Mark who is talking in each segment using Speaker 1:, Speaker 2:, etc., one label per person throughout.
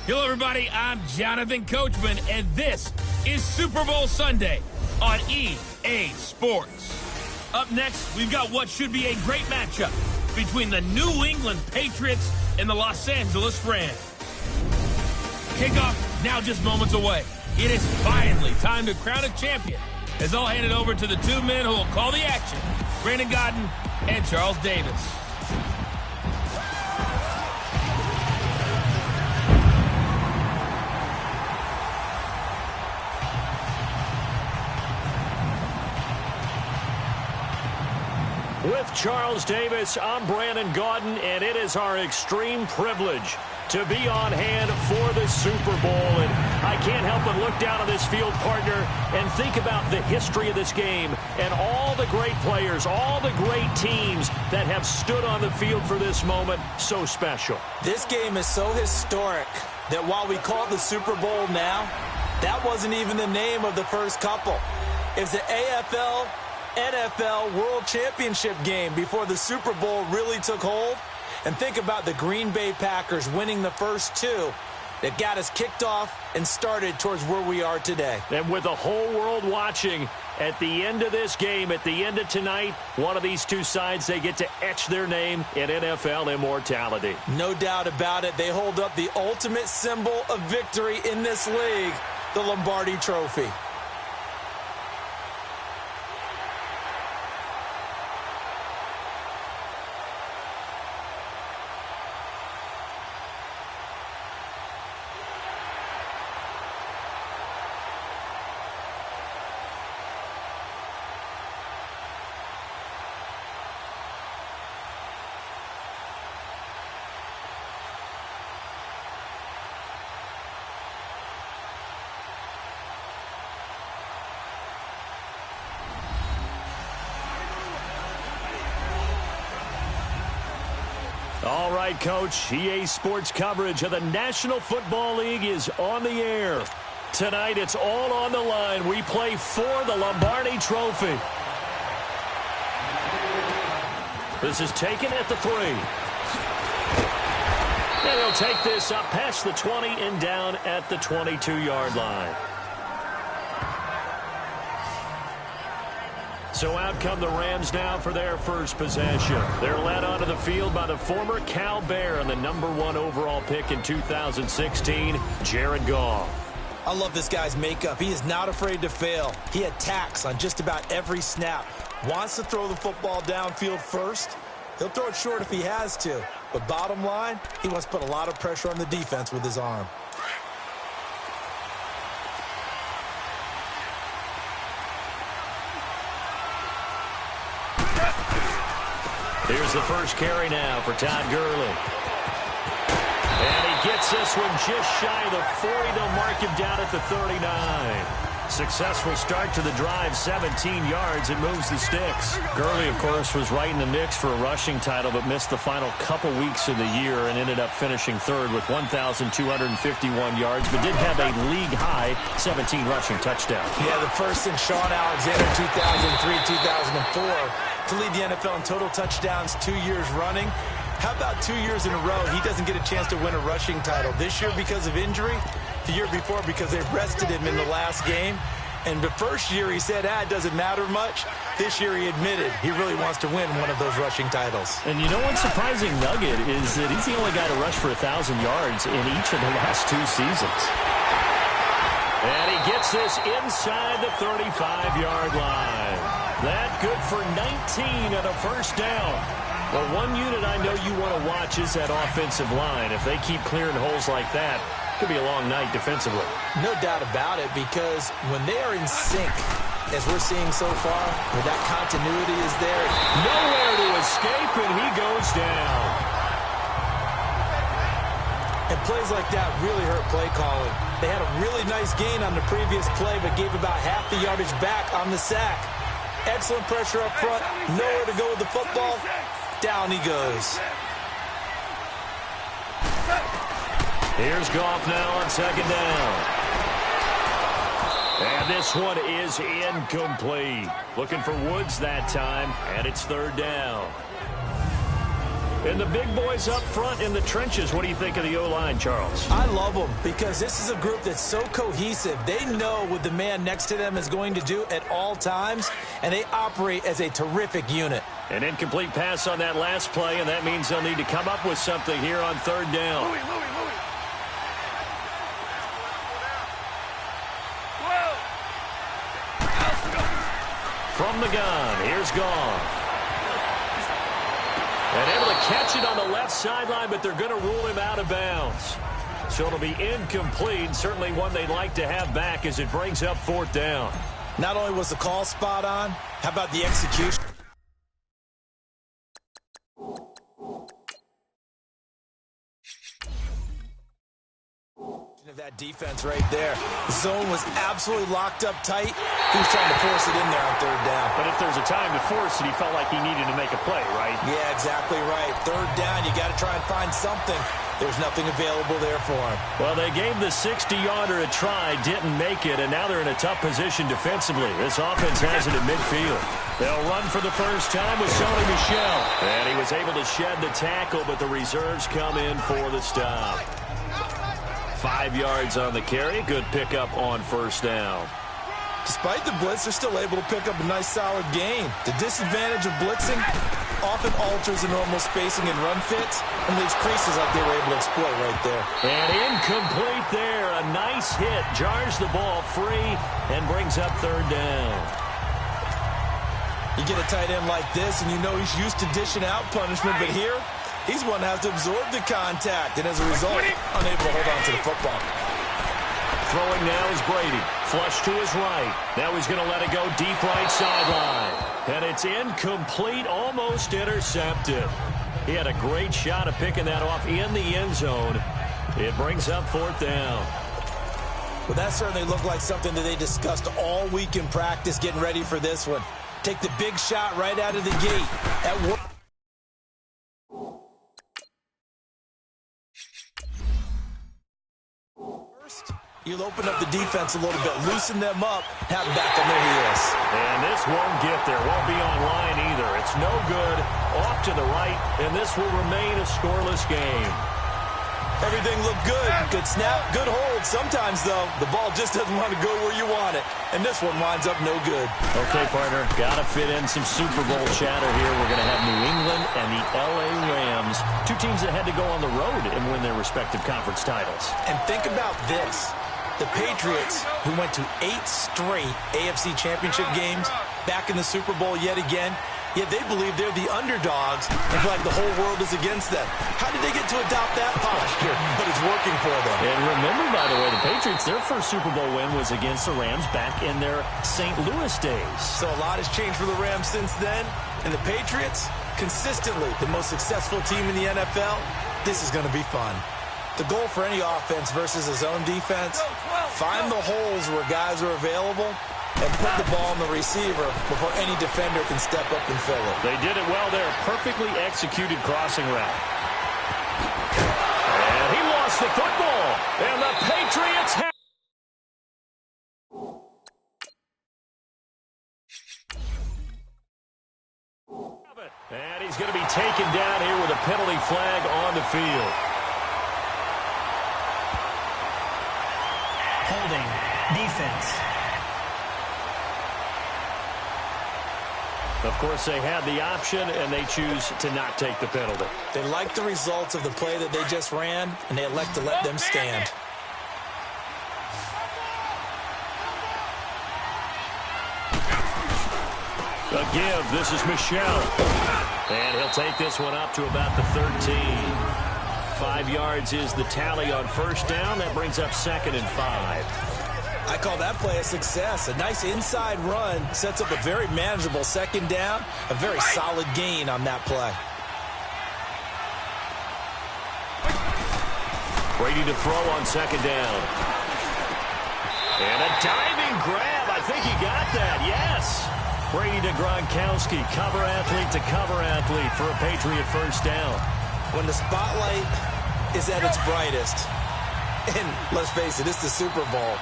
Speaker 1: Hello, everybody. I'm Jonathan Coachman, and this is Super Bowl Sunday on EA Sports. Up next, we've got what should be a great matchup between the New England Patriots and the Los Angeles Rams. Kickoff now just moments away. It is finally time to crown a champion, as I'll hand it over to the two men who will call the action, Brandon Godden and Charles Davis.
Speaker 2: With Charles Davis, I'm Brandon Godden, and it is our extreme privilege to be on hand for the Super Bowl. And I can't help but look down on this field, partner, and think about the history of this game and all the great players, all the great teams that have stood on the field for this moment. So special.
Speaker 3: This game is so historic that while we call it the Super Bowl now, that wasn't even the name of the first couple. It's the AFL NFL World Championship game before the Super Bowl really took hold. And think about the Green Bay Packers winning the first two that got us kicked off and started towards where we are today.
Speaker 2: And with the whole world watching, at the end of this game, at the end of tonight, one of these two sides, they get to etch their name in NFL immortality.
Speaker 3: No doubt about it. They hold up the ultimate symbol of victory in this league, the Lombardi Trophy.
Speaker 2: All right, Coach, EA Sports coverage of the National Football League is on the air. Tonight, it's all on the line. We play for the Lombardi Trophy. This is taken at the 3. And he'll take this up past the 20 and down at the 22-yard line. So out come the Rams now for their first possession. They're led onto the field by the former Cal Bear and the #1 overall pick in 2016, Jared Goff.
Speaker 3: I love this guy's makeup. He is not afraid to fail. He attacks on just about every snap. Wants to throw the football downfield first. He'll throw it short if he has to. But bottom line, he wants to put a lot of pressure on the defense with his arm.
Speaker 2: Here's the first carry now for Todd Gurley. And he gets this one just shy of the 40. They'll mark him down at the 39. Successful start to the drive, 17 yards. It moves the sticks. Gurley, of course, was right in the mix for a rushing title, but missed the final couple weeks of the year and ended up finishing third with 1,251 yards, but did have a league-high 17 rushing touchdowns.
Speaker 3: Yeah, the first since Sean Alexander, 2003-2004. To lead the NFL in total touchdowns 2 years running. How about 2 years in a row he doesn't get a chance to win a rushing title? This year because of injury, the year before because they rested him in the last game. And the first year he said, it doesn't matter much. This year he admitted he really wants to win one of those rushing titles.
Speaker 2: And you know what's surprising nugget is that he's the only guy to rush for 1,000 yards in each of the last 2 seasons. And he gets this inside the 35-yard line. That good for 19 and a first down. Well, one unit I know you want to watch is that offensive line. If they keep clearing holes like that, it could be a long night defensively.
Speaker 3: No doubt about it, because when they are in sync, as we're seeing so far, where that continuity is there.
Speaker 2: Nowhere to escape, and he goes down.
Speaker 3: And plays like that really hurt play calling. They had a really nice gain on the previous play, but gave about half the yardage back on the sack. Excellent pressure up front. Nowhere to go with the football. Down he goes.
Speaker 2: Here's Goff now on second down. And this one is incomplete. Looking for Woods that time, and it's third down. And the big boys up front in the trenches, what do you think of the O-line, Charles?
Speaker 3: I love them because this is a group that's so cohesive. They know what the man next to them is going to do at all times, and they operate as a terrific unit.
Speaker 2: An incomplete pass on that last play, and that means they'll need to come up with something here on third down. From the gun, here's Goff. And able to catch it on the left sideline, but they're going to rule him out of bounds. So it'll be incomplete, certainly one they'd like to have back as it brings up fourth down.
Speaker 3: Not only was the call spot on, how about the execution? Of that defense right there. The zone was absolutely locked up tight. He was trying to force it in there on third down.
Speaker 2: But if there's a time to force it, he felt like he needed to make a play, right?
Speaker 3: Yeah, exactly right. Third down, you got to try and find something. There's nothing available there for him.
Speaker 2: Well, they gave the 60-yarder a try, didn't make it, and now they're in a tough position defensively. This offense has it at midfield. They'll run for the first time with Sony Michel. And he was able to shed the tackle, but the reserves come in for the stop. 5 yards on the carry. Good pickup on first down.
Speaker 3: Despite the blitz, they're still able to pick up a nice, solid gain. The disadvantage of blitzing often alters the normal spacing and run fits and leaves creases like they were able to exploit right there.
Speaker 2: And incomplete there. A nice hit. Jars the ball free and brings up third down.
Speaker 3: You get a tight end like this, and you know he's used to dishing out punishment, but here, he's one that has to absorb the contact, and as a result, unable to hold on to the football.
Speaker 2: Throwing now is Brady. Flush to his right. Now he's going to let it go deep right sideline. And it's incomplete, almost intercepted. He had a great shot at picking that off in the end zone. It brings up fourth down.
Speaker 3: Well, that certainly looked like something that they discussed all week in practice getting ready for this one. Take the big shot right out of the gate. That worked. You'll open up the defense a little bit, loosen them up, have back on their heels.
Speaker 2: And this won't get there, won't be on line either. It's no good, off to the right, and this will remain a scoreless game.
Speaker 3: Everything looked good. Good snap, good hold. Sometimes, though, the ball just doesn't want to go where you want it. And this one winds up no good.
Speaker 2: Okay, partner, got to fit in some Super Bowl chatter here. We're going to have New England and the L.A. Rams, two teams that had to go on the road and win their respective conference titles.
Speaker 3: And think about this. The Patriots, who went to 8 straight AFC championship games, back in the Super Bowl yet again, yet they believe they're the underdogs and feel like the whole world is against them. How did they get to adopt that posture? But it's working for them.
Speaker 2: And remember, by the way, the Patriots, their first Super Bowl win was against the Rams back in their St. Louis days.
Speaker 3: So a lot has changed for the Rams since then. And the Patriots, consistently the most successful team in the NFL. This is going to be fun. The goal for any offense versus a zone defense, find the holes where guys are available and put the ball on the receiver before any defender can step up and fill it.
Speaker 2: They did it well there. Perfectly executed crossing route. And he lost the football. And the Patriots have... And he's going to be taken down here with a penalty flag on the field.
Speaker 4: Holding. Defense.
Speaker 2: Of course, they had the option, and they choose to not take the penalty.
Speaker 3: They like the results of the play that they just ran, and they elect to let them stand.
Speaker 2: A give. This is Michel. And he'll take this one up to about the 13. 5 yards is the tally on first down. That brings up 2nd and 5.
Speaker 3: I call that play a success. A nice inside run sets up a very manageable 2nd down. A very solid gain on that play.
Speaker 2: Brady to throw on 2nd down. And a diving grab. I think he got that. Yes. Brady to Gronkowski. Cover athlete to cover athlete for a Patriot first down.
Speaker 3: When the spotlight is at its brightest, and let's face it, it's the Super Bowl,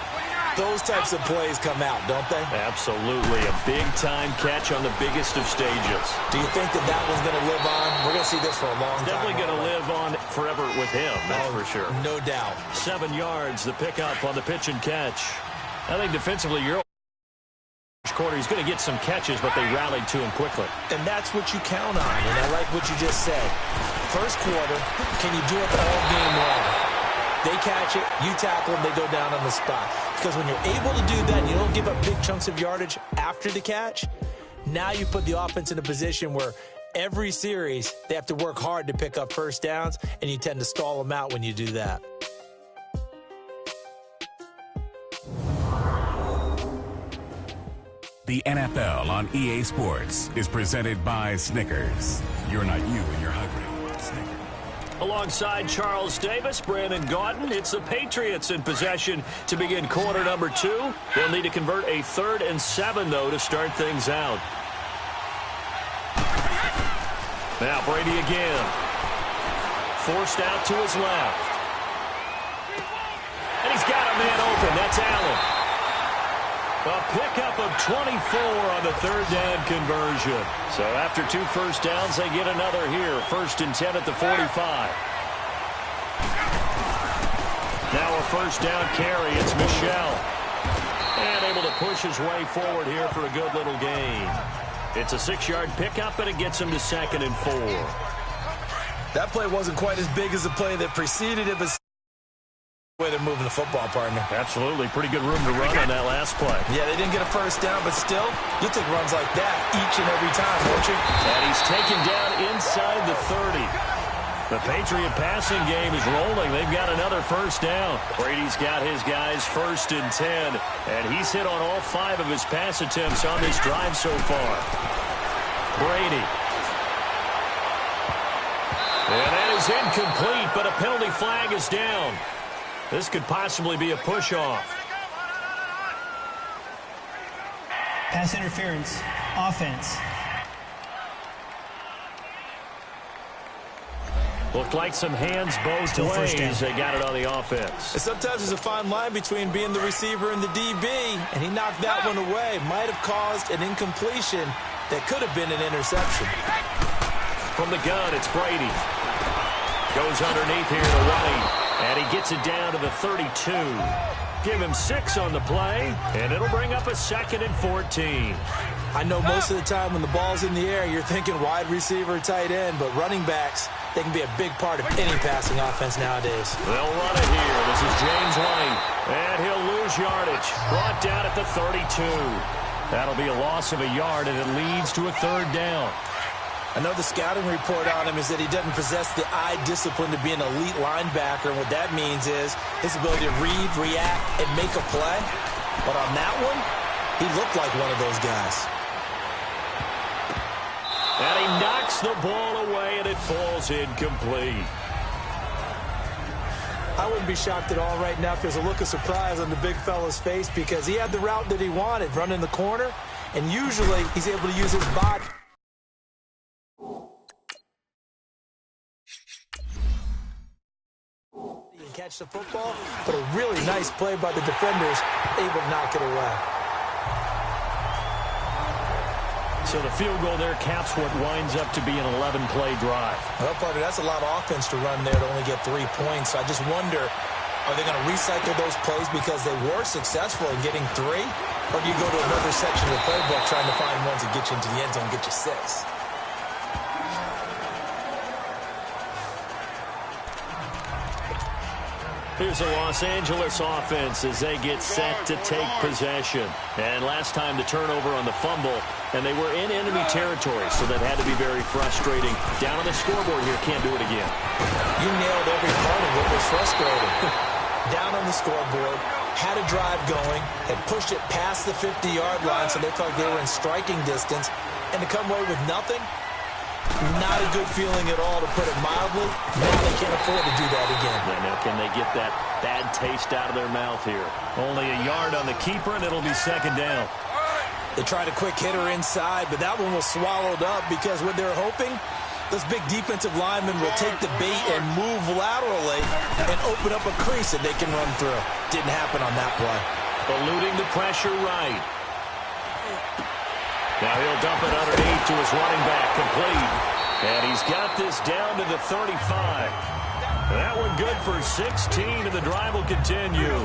Speaker 3: Those types of plays come out, don't they?
Speaker 2: Absolutely. A big-time catch on the biggest of stages.
Speaker 3: Do you think that one's going to live on? We're going to see this for a long time.
Speaker 2: Definitely going to live on forever with him, that's for sure.
Speaker 3: No doubt.
Speaker 2: 7 yards, the pickup on the pitch and catch. I think defensively, you're quarter, he's going to get some catches, but they rallied to him quickly.
Speaker 3: And that's what you count on, and I like what you just said. First quarter, can you do it all game long? They catch it, you tackle them, they go down on the spot. Because when you're able to do that and you don't give up big chunks of yardage after the catch, now you put the offense in a position where every series they have to work hard to pick up first downs, and you tend to stall them out when you do that.
Speaker 5: The NFL on EA Sports is presented by Snickers. You're not you when you're hungry. Snickers.
Speaker 2: Alongside Charles Davis, Brandon Gaudin, it's the Patriots in possession to begin quarter number 2. They'll need to convert a 3rd and 7, though, to start things out. Now Brady again. Forced out to his left. And he's got a man open. That's Allen. A pickup of 24 on the 3rd down conversion. So after 2 first downs, they get another here. 1st and 10 at the 45. Now a first down carry. It's Michel. And able to push his way forward here for a good little gain. It's a 6-yard pickup, and it gets him to 2nd and 4.
Speaker 3: That play wasn't quite as big as the play that preceded it, but way they're moving the football, partner.
Speaker 2: Absolutely. Pretty good room to run on that last play.
Speaker 3: Yeah, they didn't get a first down, but still, you'll take runs like that each and every time, won't you?
Speaker 2: And he's taken down inside the 30. The Patriot passing game is rolling. They've got another first down. Brady's got his guys 1st and 10, and he's hit on all 5 of his pass attempts on this drive so far. Brady. And that is incomplete, but a penalty flag is down. This could possibly be a push-off.
Speaker 4: Pass interference. Offense.
Speaker 2: Looked like some hands both ways. They got it on the offense.
Speaker 3: And sometimes there's a fine line between being the receiver and the DB, and he knocked that one away. Might have caused an incompletion that could have been an interception.
Speaker 2: From the gun, it's Brady. Goes underneath here to White. And he gets it down to the 32. Give him 6 on the play, and it'll bring up a 2nd and 14.
Speaker 3: I know most of the time when the ball's in the air, you're thinking wide receiver, tight end, but running backs, they can be a big part of any passing offense nowadays.
Speaker 2: They'll run it here. This is James White, and he'll lose yardage. Brought down at the 32. That'll be a loss of a yard, and it leads to a 3rd down.
Speaker 3: I know the scouting report on him is that he doesn't possess the eye discipline to be an elite linebacker, and what that means is his ability to read, react, and make a play. But on that one, he looked like one of those guys.
Speaker 2: And he knocks the ball away, and it falls incomplete.
Speaker 3: I wouldn't be shocked at all right now if there's a look of surprise on the big fella's face, because he had the route that he wanted, running the corner, and usually he's able to use his body. Catch the football, but a really nice play by the defenders, able to knock it away.
Speaker 2: So the field goal there caps what winds up to be an 11-play drive.
Speaker 3: Well, partner, that's a lot of offense to run there to only get 3 points. I just wonder, are they going to recycle those plays because they were successful in getting 3? Or do you go to another section of the playbook trying to find ones that get you into the end zone and get you 6?
Speaker 2: Here's the Los Angeles offense as they get set to take possession. And last time the turnover on the fumble, and they were in enemy territory, so that had to be very frustrating. Down on the scoreboard here, can't do it again.
Speaker 3: You nailed every part of what was frustrating. Down on the scoreboard, had a drive going, had pushed it past the 50-yard line, so they felt like they were in striking distance, and to come away with nothing, not a good feeling at all, to put it mildly. Now they can't afford to do that again.
Speaker 2: Yeah, now can they get that bad taste out of their mouth here? Only a yard on the keeper, and it'll be 2nd down.
Speaker 3: They tried a quick hitter inside, but that one was swallowed up because what they're hoping, those big defensive linemen will take the bait and move laterally and open up a crease that they can run through. Didn't happen on that play.
Speaker 2: eluding the pressure right. Now he'll dump it underneath to his running back, complete. And he's got this down to the 35. That one good for 16, and the drive will continue.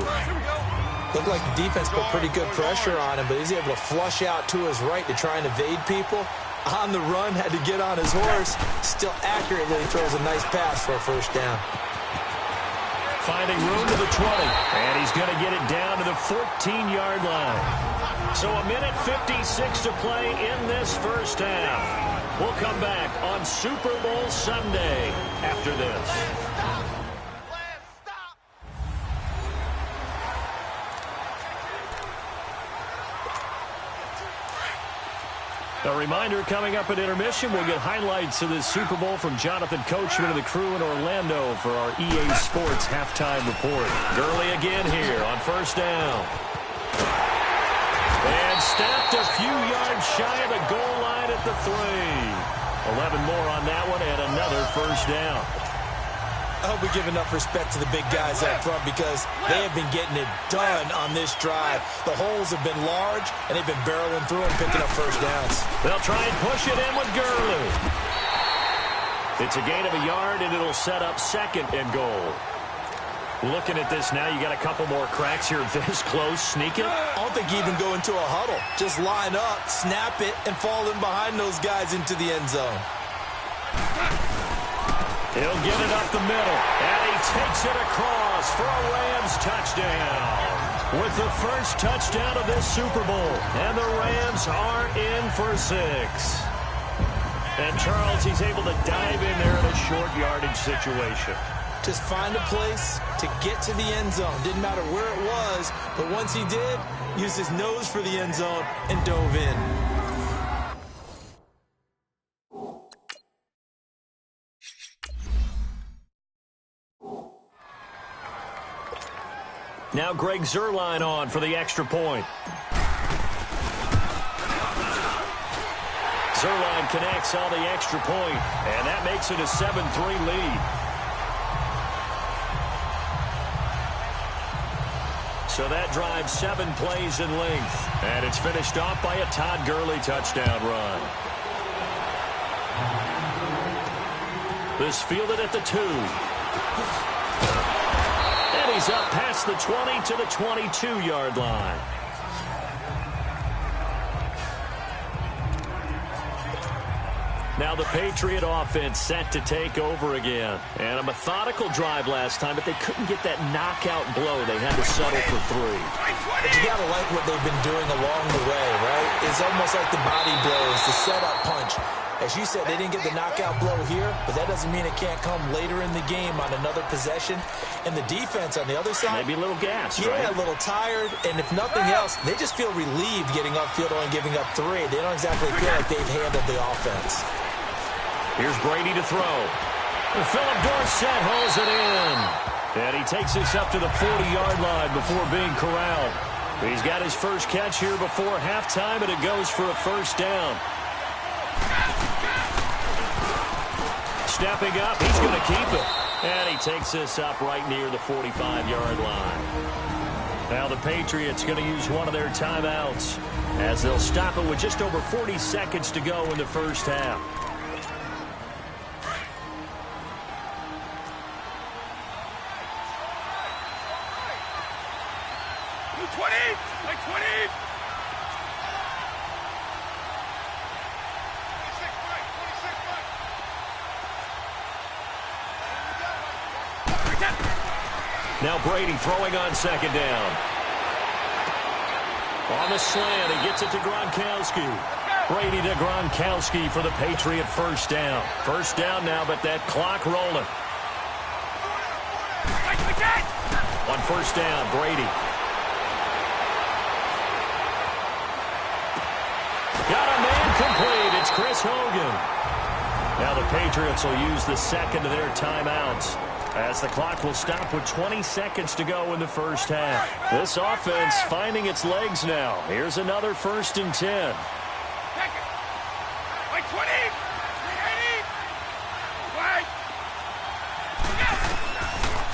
Speaker 3: Looked like the defense put pretty good pressure on him, but he's able to flush out to his right to try and evade people. On the run, had to get on his horse. Still accurately throws a nice pass for a first down.
Speaker 2: Finding room to the 20, and he's going to get it down to the 14-yard line. So a minute 56 to play in this first half. We'll come back on Super Bowl Sunday after this. A reminder, coming up at intermission, we'll get highlights of this Super Bowl from Jonathan Coachman and the crew in Orlando for our EA Sports halftime report. Gurley again here on first down. And stopped a few yards shy of the goal line at the 3. 11 more on that one and another first down.
Speaker 3: I hope we give enough respect to the big guys up front because they have been getting it done on this drive. The holes have been large, and they've been barreling through and picking up first downs.
Speaker 2: They'll try and push it in with Gurley. It's a gain of a yard, and it'll set up second and goal. Looking at this now, you got a couple more cracks here this close. Sneak it.
Speaker 3: I don't think you even go into a huddle. Just line up, snap it, and fall in behind those guys into the end zone.
Speaker 2: He'll get it up the middle, and he takes it across for a Rams touchdown. With the first touchdown of this Super Bowl, and the Rams are in for 6. And Charles, he's able to dive in there in a short yardage situation.
Speaker 3: Just find a place to get to the end zone. Didn't matter where it was, but once he did, used his nose for the end zone and dove in.
Speaker 2: Now Greg Zuerlein on for the extra point. Zuerlein connects on the extra point, and that makes it a 7-3 lead. So that drives 7 plays in length, and it's finished off by a Todd Gurley touchdown run. This fielded at the 2. He's up past the 20 to the 22-yard line. Now the Patriot offense set to take over again. And a methodical drive last time, but they couldn't get that knockout blow. They had to settle for 3.
Speaker 3: But you got to like what they've been doing along the way, right? It's almost like the body blows, the setup punch. As you said, they didn't get the knockout blow here, but that doesn't mean it can't come later in the game on another possession. And the defense on the other side,
Speaker 2: maybe a little gassed,
Speaker 3: yeah,
Speaker 2: right?
Speaker 3: A little tired. And if nothing else, they just feel relieved getting upfield only giving up 3. They don't exactly feel like they've handled the offense.
Speaker 2: Here's Brady to throw. Philip Dorsett holds it in. And he takes this up to the 40-yard line before being corralled. He's got his first catch here before halftime, and it goes for a first down. Stepping up, he's going to keep it. And he takes this up right near the 45-yard line. Now the Patriots going to use one of their timeouts as they'll stop it with just over 40 seconds to go in the first half. Now Brady throwing on second down. On the slant, he gets it to Gronkowski. Brady to Gronkowski for the Patriot first down. First down now, but that clock rolling. On first down, Brady. Got a man complete. It's Chris Hogan. Now the Patriots will use the second of their timeouts, as the clock will stop with 20 seconds to go in the first half. This offense finding its legs now. Here's another 1st and 10.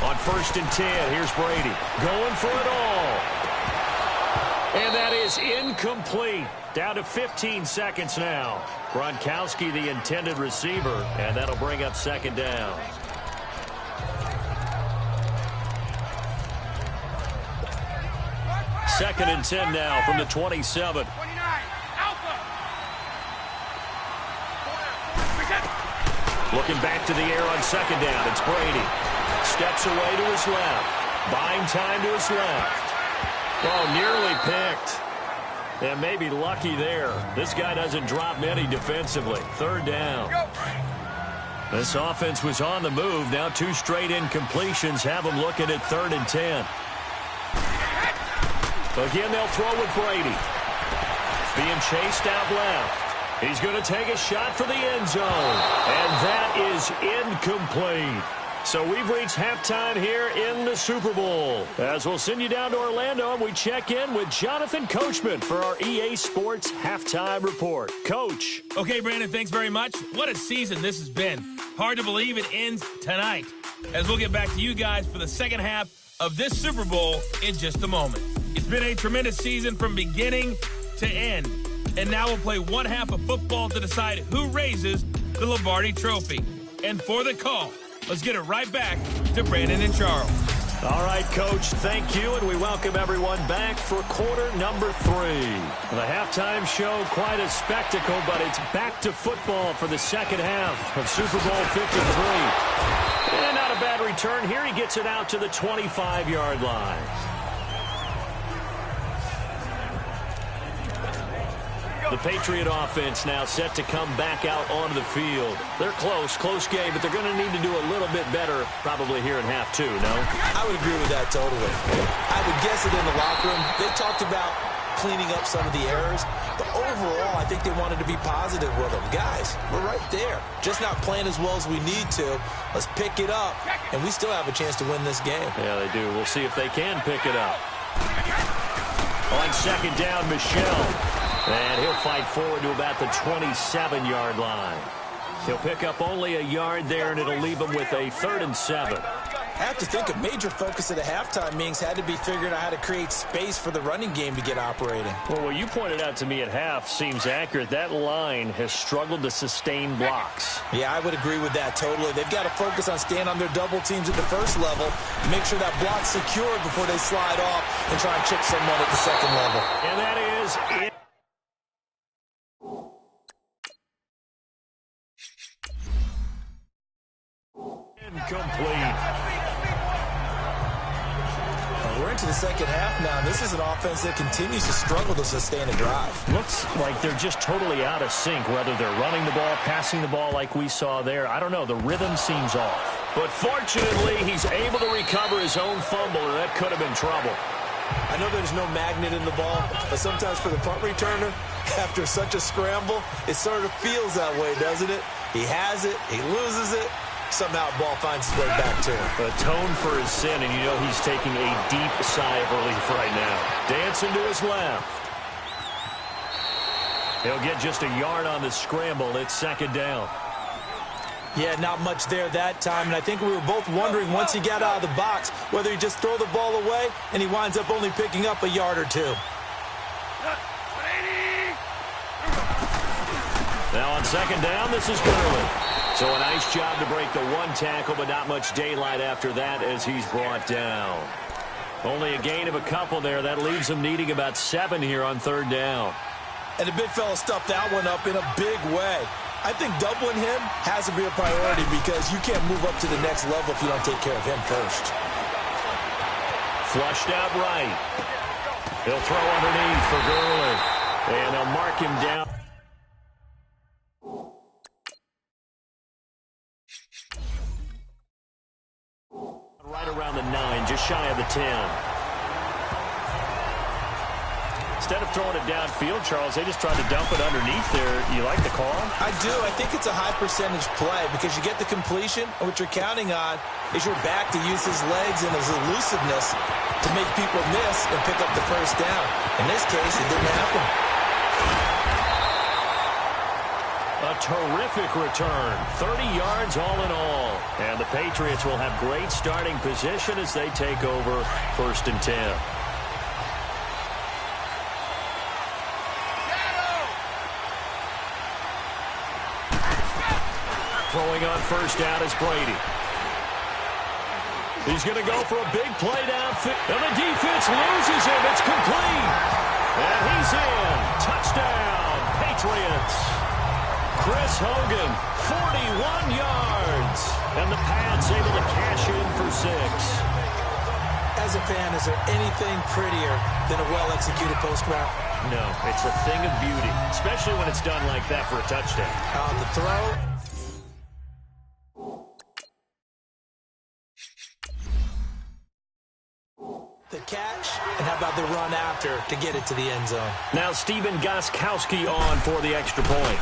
Speaker 2: On 1st and 10, here's Brady going for it all. And that is incomplete. Down to 15 seconds now. Gronkowski, the intended receiver, and that'll bring up second down. Second and 10 now from the 27. Looking back to the air on second down. It's Brady. Steps away to his left. Buying time to his left. Oh, nearly picked. And maybe lucky there. This guy doesn't drop many defensively. Third down. This offense was on the move. Now 2 straight incompletions have them looking at 3rd and 10. Again, they'll throw with Brady. Being chased out left. He's going to take a shot for the end zone. And that is incomplete. So we've reached halftime here in the Super Bowl. As we'll send you down to Orlando, and we check in with Jonathan Coachman for our EA Sports Halftime Report. Coach.
Speaker 1: Okay, Brandon, thanks very much. What a season this has been. Hard to believe it ends tonight. As we'll get back to you guys for the second half of this Super Bowl in just a moment. It's been a tremendous season from beginning to end. And now we'll play one half of football to decide who raises the Lombardi Trophy. And for the call, let's get it right back to Brandon and Charles.
Speaker 2: All right, Coach, thank you, and we welcome everyone back for quarter number 3. The halftime show, quite a spectacle, but it's back to football for the second half of Super Bowl 53. And not a bad return here. He gets it out to the 25-yard line. The Patriot offense now set to come back out onto the field. They're close game, but they're going to need to do a little bit better probably here in half 2, no?
Speaker 3: I would agree with that totally. I would guess it in the locker room. They talked about cleaning up some of the errors, but overall, I think they wanted to be positive with them. Guys, we're right there. Just not playing as well as we need to. Let's pick it up, and we still have a chance to win this game.
Speaker 2: Yeah, they do. We'll see if they can pick it up. On second down, Michel. And he'll fight forward to about the 27-yard line. He'll pick up only a yard there, and it'll leave him with a 3rd and 7.
Speaker 3: I have to think a major focus at the halftime meetings had to be figuring out how to create space for the running game to get operating.
Speaker 2: Well, what you pointed out to me at half seems accurate. That line has struggled to sustain blocks.
Speaker 3: Yeah, I would agree with that totally. They've got to focus on staying on their double teams at the first level, make sure that block's secured before they slide off and try and chip someone at the second level.
Speaker 2: And that is it. Incomplete.
Speaker 3: We're into the second half now, and this is an offense that continues to struggle to sustain a drive.
Speaker 2: Looks like they're just totally out of sync, whether they're running the ball, passing the ball like we saw there. I don't know. The rhythm seems off. But fortunately, he's able to recover his own fumble, and that could have been trouble.
Speaker 3: I know there's no magnet in the ball, but sometimes for the punt returner, after such a scramble, it sort of feels that way, doesn't it? He has it, he loses it. Somehow the ball finds its way back to him.
Speaker 2: Atone for his sin, and you know he's taking a deep sigh of relief right now. Dancing to his left. He'll get just a yard on the scramble. It's second down.
Speaker 3: Yeah, not much there that time, and I think we were both wondering once he got out of the box whether he'd just throw the ball away, and he winds up only picking up a yard or 2.
Speaker 2: Now on second down, this is Gurley. So a nice job to break the one tackle, but not much daylight after that as he's brought down. Only a gain of a couple there. That leaves him needing about 7 here on third down.
Speaker 3: And the big fella stuffed that one up in a big way. I think doubling him has to be a priority because you can't move up to the next level if you don't take care of him first.
Speaker 2: Flushed out right. He'll throw underneath for Gurley. And they'll mark him down. Right around the 9, just shy of the 10. Instead of throwing it downfield, Charles, they just tried to dump it underneath there. You like the call?
Speaker 3: I do. I think it's a high percentage play because you get the completion, and what you're counting on is your back to use his legs and his elusiveness to make people miss and pick up the first down. In this case, it didn't happen.
Speaker 2: A terrific return. 30 yards all in all. And the Patriots will have great starting position as they take over 1st and 10. Throwing on first down is Brady. He's going to go for a big play downfield. And the defense loses him. It's complete. And he's in. Touchdown, Patriots. Chris Hogan, 41 yards. And the Pats able to cash in for 6.
Speaker 3: As a fan, is there anything prettier than a well-executed post route?
Speaker 2: No, it's a thing of beauty, especially when it's done like that for a touchdown.
Speaker 3: The throw. The catch, and how about the run after to get it to the end zone?
Speaker 2: Now Stephen Gostkowski on for the extra point.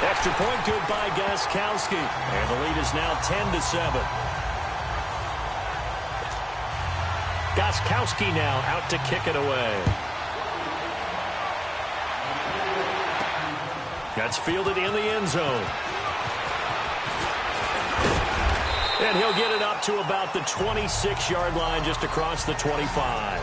Speaker 2: Extra point good by Gostkowski, and the lead is now 10-7. Gostkowski now out to kick it away. That's fielded in the end zone. And he'll get it up to about the 26-yard line, just across the 25.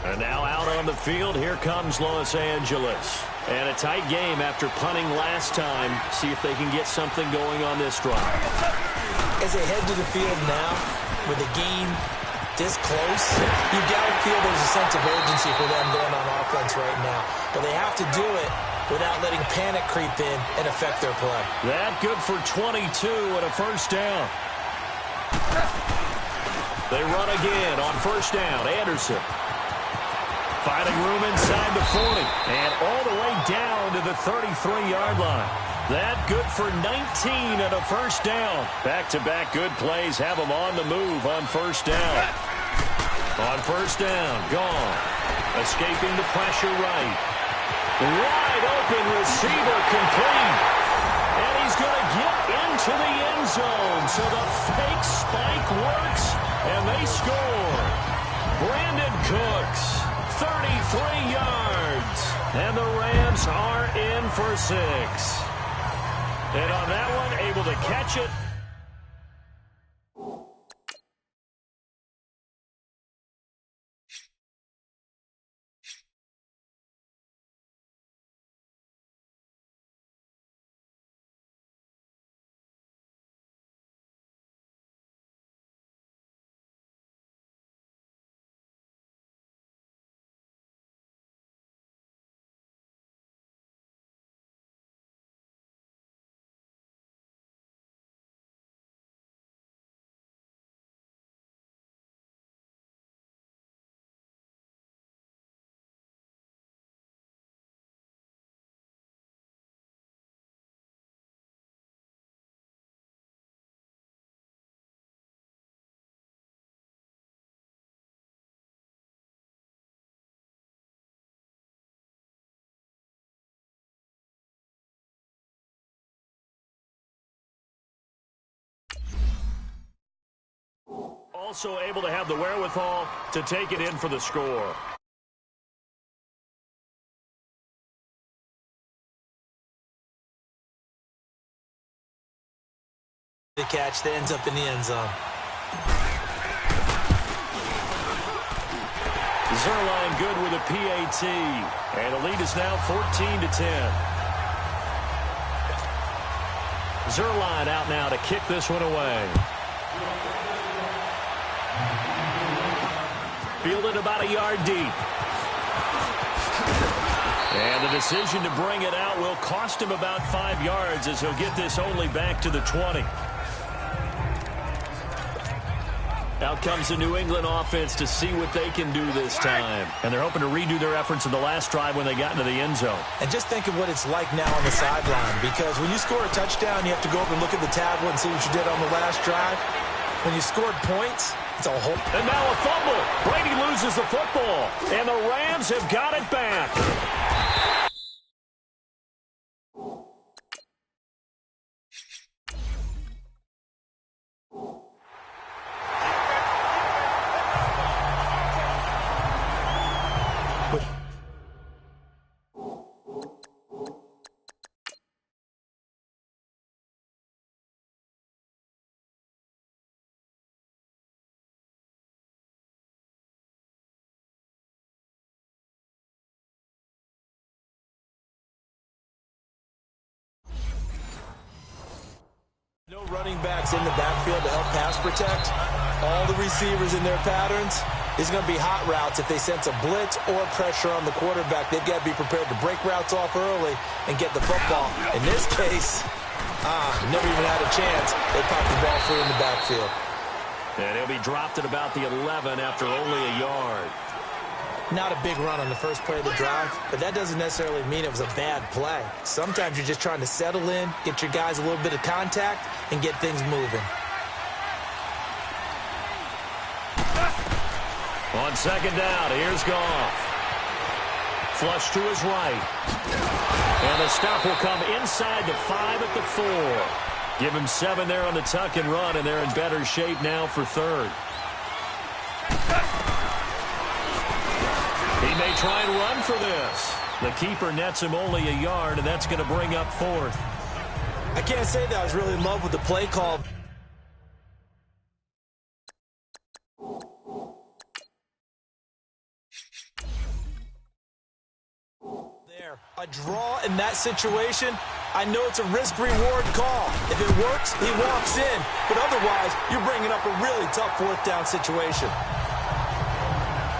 Speaker 2: And now out on the field, here comes Los Angeles. And a tight game after punting last time. See if they can get something going on this drive.
Speaker 3: As they head to the field now, with the game this close, you got to feel there's a sense of urgency for them going on offense right now. But they have to do it without letting panic creep in and affect their play.
Speaker 2: That good for 22 and a first down. They run again on first down. Anderson finding room inside the 40 and all the way down to the 33-yard line. That good for 19 and a first down. Back-to-back good plays have them on the move on first down. On first down, gone. Escaping the pressure right. Wide open receiver complete. And he's going to get into the end zone. So the fake spike works, and they score. Brandon Cooks, 33 yards. And the Rams are in for 6. And on that one, able to catch it. Also able to have the wherewithal to take it in for the score.
Speaker 3: The catch that ends up in the end zone.
Speaker 2: Zerline good with a PAT. And the lead is now 14-10. Zerline out now to kick this one away. Fielded about a yard deep. And the decision to bring it out will cost him about 5 yards as he'll get this only back to the 20. Out comes the New England offense to see what they can do this time. And they're hoping to redo their efforts in the last drive when they got into the end zone.
Speaker 3: And just think of what it's like now on the sideline, because when you score a touchdown, you have to go up and look at the tablet and see what you did on the last drive. When you scored points, it's a whole...
Speaker 2: And now a fumble. Brady loses the football. And the Rams have got it back.
Speaker 3: running backs in the backfield to help pass protect. All the receivers in their patterns. It's going to be hot routes if they sense a blitz or pressure on the quarterback. They've got to be prepared to break routes off early and get the football. In this case, never even had a chance. They popped the ball free in the backfield.
Speaker 2: And he'll be dropped at about the 11 after only a yard.
Speaker 3: Not a big run on the first play of the drive, but that doesn't necessarily mean it was a bad play. Sometimes you're just trying to settle in, get your guys a little bit of contact, and get things moving.
Speaker 2: On second down, here's Goff. Flush to his right. And the stop will come inside the 5 at the 4. Give him 7 there on the tuck and run, and they're in better shape now for third. He may try and run for this. The keeper nets him only a yard, and that's going to bring up 4th.
Speaker 3: I can't say that I was really in love with the play call. A draw in that situation, I know it's a risk-reward call. If it works, he walks in. But otherwise, you're bringing up a really tough 4th down situation.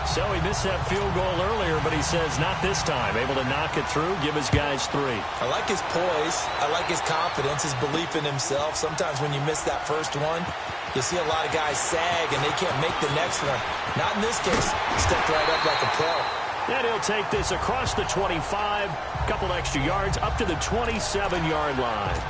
Speaker 2: So he missed that field goal earlier, but he says not this time. Able to knock it through, give his guys 3.
Speaker 3: I like his poise. I like his confidence, his belief in himself. Sometimes when you miss that first one, you see a lot of guys sag and they can't make the next one. Not in this case. He stepped right up like a pro.
Speaker 2: And he'll take this across the 25, couple extra yards, up to the 27-yard line.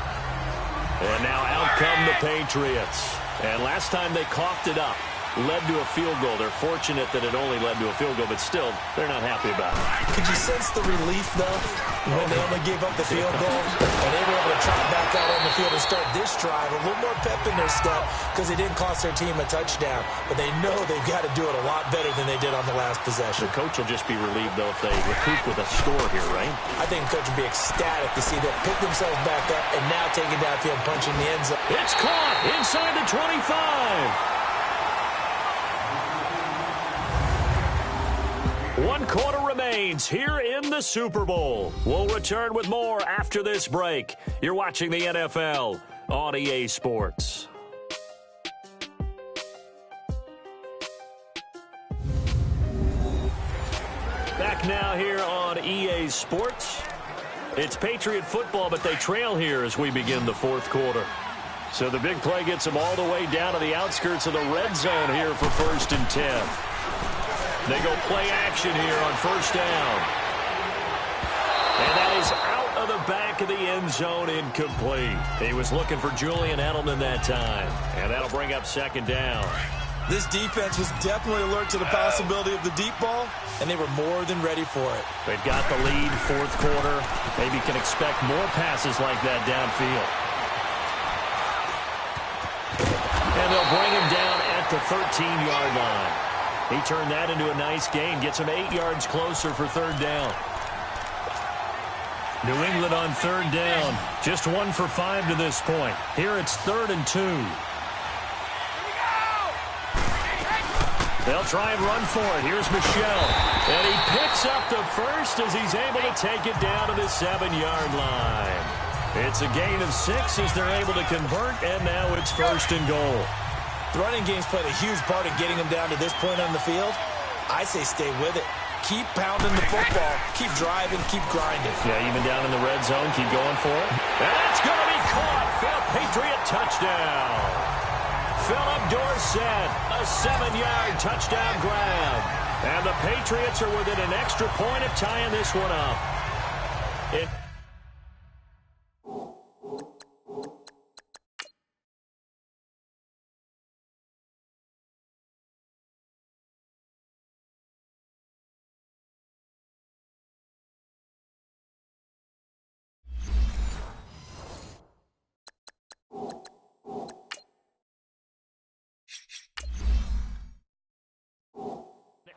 Speaker 2: And now out come the Patriots. And last time they coughed it up, led to a field goal. They're fortunate that it only led to a field goal, but still, they're not happy about it.
Speaker 3: Could you sense the relief, though, when they only gave up the field goal? And they were able to trot back out on the field and start this drive. A little more pep in their step because they didn't cost their team a touchdown. But they know they've got to do it a lot better than they did on the last possession.
Speaker 2: The coach will just be relieved, though, if they recoup with a score here, right? I
Speaker 3: think the coach will be ecstatic to see them pick themselves back up and now take it downfield, punching the end zone.
Speaker 2: It's caught inside the 25. 1 quarter remains here in the Super Bowl. We'll return with more after this break. You're watching the NFL on EA Sports. Back now here on EA Sports. It's Patriot football, but they trail here as we begin the 4th quarter. So the big play gets them all the way down to the outskirts of the red zone here for 1st and 10. They go play action here on 1st down. And that is out of the back of the end zone, incomplete. He was looking for Julian Edelman that time. And that'll bring up 2nd down.
Speaker 3: This defense was definitely alert to the possibility of the deep ball, and they were more than ready for it.
Speaker 2: They've got the lead, 4th quarter. Maybe can expect more passes like that downfield. And they'll bring him down at the 13-yard line. He turned that into a nice gain, gets him 8 yards closer for 3rd down. New England on 3rd down, just 1 for 5 to this point. Here it's 3rd and 2. They'll try and run for it. Here's Michel. And he picks up the first as he's able to take it down to the 7-yard line. It's a gain of 6 as they're able to convert, and now it's 1st and goal.
Speaker 3: The running game's played a huge part in getting them down to this point on the field. I say stay with it. Keep pounding the football. Keep driving. Keep grinding.
Speaker 2: Yeah, even down in the red zone, keep going for it. That's going to be caught for a Patriot touchdown. Philip Dorsett, a 7-yard touchdown grab. And the Patriots are within an extra point of tying this one up.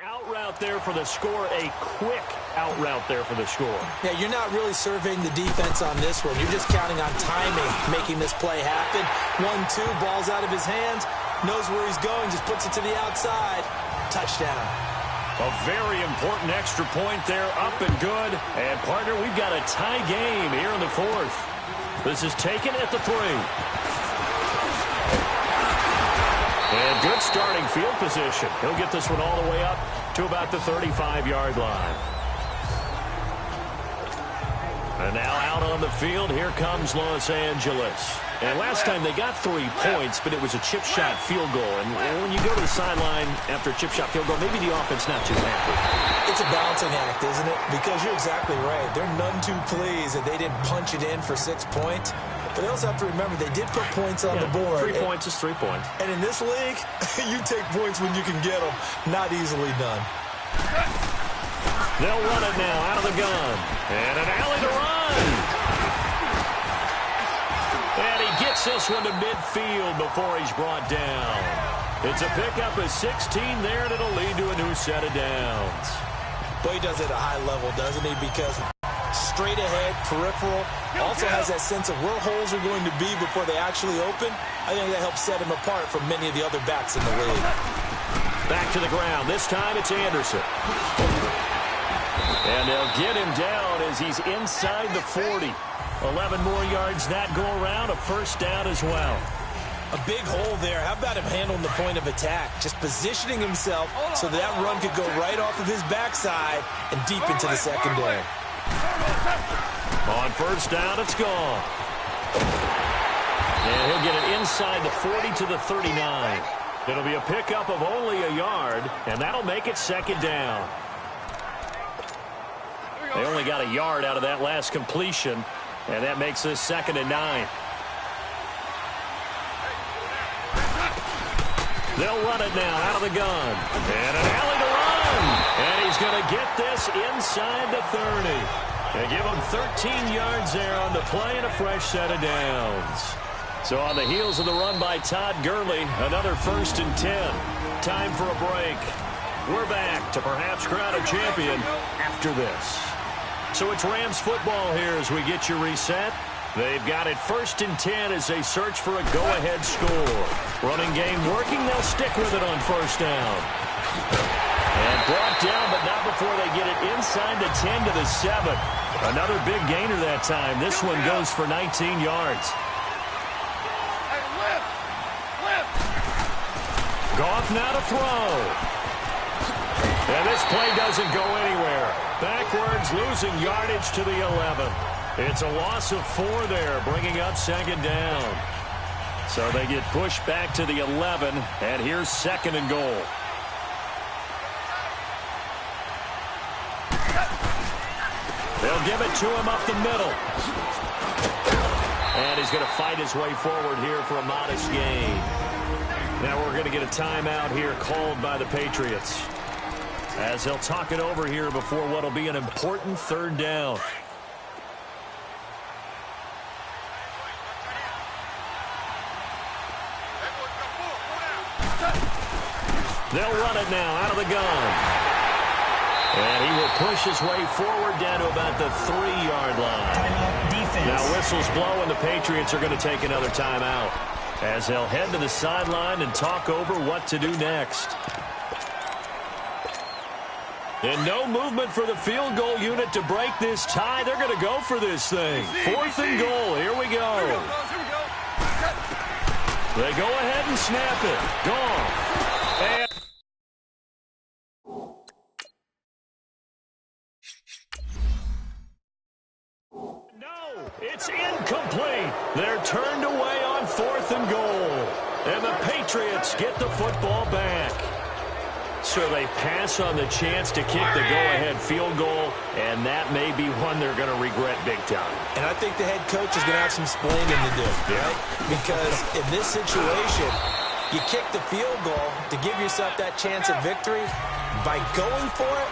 Speaker 2: Out route there for the score, a quick out route there for the score.
Speaker 3: Yeah, you're not really surveying the defense on this one. You're just counting on timing, making this play happen. 1-2, ball's out of his hands, knows where he's going, just puts it to the outside. Touchdown.
Speaker 2: A very important extra point there, up and good. And, partner, we've got a tie game here in the 4th. This is taken at the 3. And good starting field position. He'll get this one all the way up to about the 35-yard line. And now out on the field, here comes Los Angeles. And last time they got 3 points, but it was a chip shot field goal. And when you go to the sideline after a chip shot field goal, maybe the offense not too happy.
Speaker 3: It's a balancing act, isn't it? Because you're exactly right. They're none too pleased that they didn't punch it in for 6 points. But they also have to remember they did put points on the board.
Speaker 2: 3 points is 3 points.
Speaker 3: And in this league, you take points when you can get them. Not easily done.
Speaker 2: They'll run it now out of the gun. And an alley to run. And he gets this one to midfield before he's brought down. It's a pickup of 16 there, and it'll lead to a new set of downs.
Speaker 3: But he does it at a high level, doesn't he? Because straight ahead, peripheral, also has that sense of where holes are going to be before they actually open. I think that helps set him apart from many of the other backs in the league.
Speaker 2: Back to the ground. This time it's Anderson. And they'll get him down as he's inside the 40. 11 more yards that go around, a first down as well.
Speaker 3: A big hole there. How about him handling the point of attack? Just positioning himself so that run could go right off of his backside and deep into the secondary.
Speaker 2: On first down, it's gone. And he'll get it inside the 40 to the 39. It'll be a pickup of only a yard, and that'll make it second down. They only got a yard out of that last completion, and that makes this 2nd and 9. They'll run it now out of the gun. And an alley to run. And he's going to get this inside the 30. They give him 13 yards there on the play and a fresh set of downs. So on the heels of the run by Todd Gurley, another 1st and 10. Time for a break. We're back to perhaps crown a champion after this. So it's Rams football here as we get you reset. They've got it 1st and 10 as they search for a go-ahead score. Running game working. They'll stick with it on first down. And brought down, but not before they get it inside the 10 to the 7. Another big gainer that time. This one goes for 19 yards. Goff now to throw. And this play doesn't go anywhere. Backwards, losing yardage to the 11. It's a loss of 4 there, bringing up 2nd down. So they get pushed back to the 11, and here's 2nd and goal. They'll give it to him up the middle. And he's going to fight his way forward here for a modest gain. Now we're going to get a timeout here called by the Patriots, as they'll talk it over here before what will be an important 3rd down. They'll run it now out of the gun. And he will push his way forward down to about the 3-yard line.
Speaker 4: Timeout defense.
Speaker 2: Now whistles blow, and the Patriots are going to take another timeout as they'll head to the sideline and talk over what to do next. And no movement for the field goal unit to break this tie. They're going to go for this thing. 4th and goal. Here we go. They go ahead and snap it. Gone. And no, it's incomplete. They're turned away on 4th and goal. And the Patriots get the football back. So they pass on the chance to kick the go-ahead field goal, and that may be one they're going to regret big time.
Speaker 3: And I think the head coach is going to have some explaining to do.
Speaker 2: Yeah.
Speaker 3: Right? Because in this situation, you kick the field goal to give yourself that chance at victory. By going for it,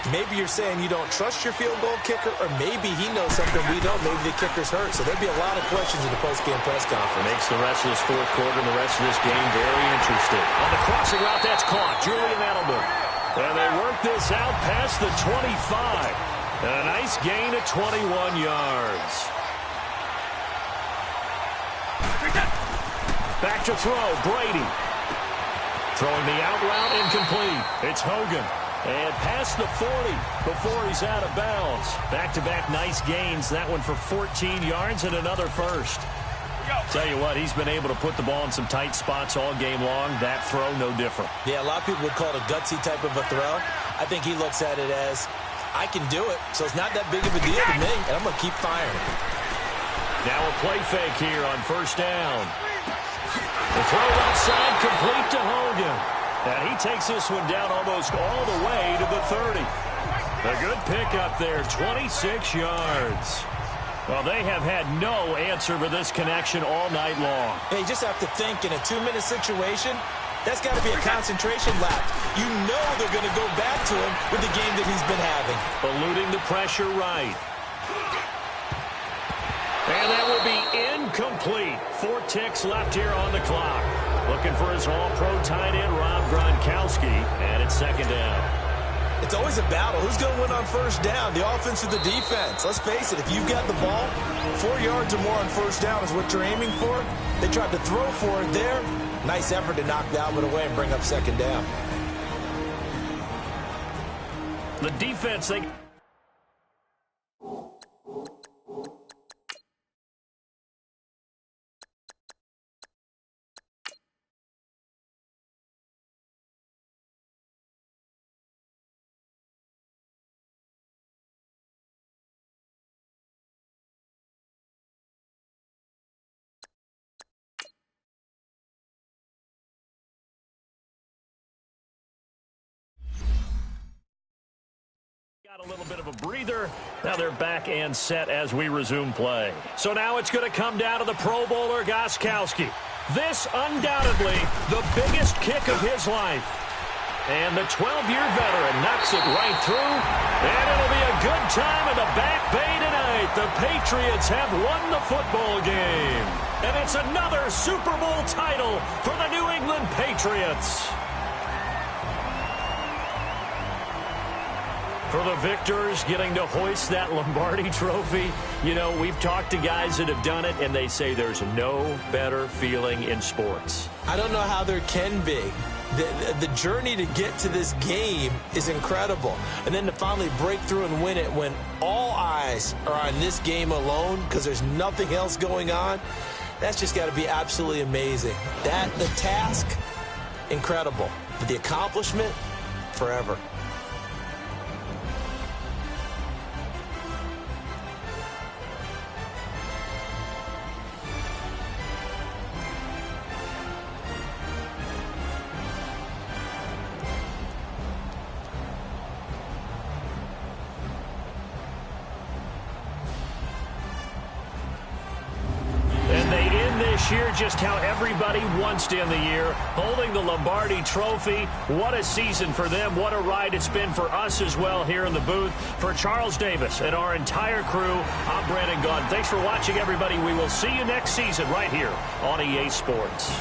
Speaker 3: maybe you're saying you don't trust your field goal kicker, or maybe he knows something we don't. Maybe the kicker's hurt. So there'll be a lot of questions in the post-game press conference.
Speaker 2: Makes the rest of this 4th quarter and the rest of this game very interesting. On the crossing route, that's caught. Julian Edelman. And they work this out past the 25. And a nice gain of 21 yards. Back to throw, Brady. Throwing the out route, incomplete. It's Hogan. And past the 40 before he's out of bounds. Back-to-back nice gains. That one for 14 yards and another first. Tell you what, he's been able to put the ball in some tight spots all game long. That throw, no different.
Speaker 3: Yeah, a lot of people would call it a gutsy type of a throw. I think he looks at it as, I can do it, so it's not that big of a deal to me, and I'm going to keep firing.
Speaker 2: Now a play fake here on first down. The throw outside, complete to Hogan. And he takes this one down almost all the way to the 30. A good pickup there, 26 yards. Well, they have had no answer for this connection all night long.
Speaker 3: Yeah, you just have to think in a 2-minute situation, that's got to be a concentration lapse. You know they're going to go back to him with the game that he's been having.
Speaker 2: Eluding the pressure right. And that will be incomplete. 4 ticks left here on the clock. Looking for his all-pro tight end, Rob Gronkowski, and it's second down.
Speaker 3: It's always a battle. Who's going to win on first down, the offense or the defense? Let's face it, if you've got the ball, 4 yards or more on first down is what you're aiming for. They tried to throw for it there. Nice effort to knock that one away and bring up second down.
Speaker 2: The defense, they... Got a little bit of a breather. Now they're back and set as we resume play. So now it's going to come down to the Pro Bowler, Gostkowski. This undoubtedly the biggest kick of his life. And the 12-year veteran knocks it right through. And it'll be a good time in the Back Bay tonight. The Patriots have won the football game. And it's another Super Bowl title for the New England Patriots. For the victors, getting to hoist that Lombardi trophy, you know, we've talked to guys that have done it, and they say there's no better feeling in sports.
Speaker 3: I don't know how there can be. The journey to get to this game is incredible. And then to finally break through and win it when all eyes are on this game alone because there's nothing else going on, that's just got to be absolutely amazing. The task, incredible. But the accomplishment, forever.
Speaker 2: Year just how everybody wants to end the year, holding the Lombardi trophy. What a season for them. What a ride it's been for us as well here in the booth. For Charles Davis and our entire crew, I'm Brandon Gaudin. Thanks for watching, everybody. We will see you next season right here on EA Sports.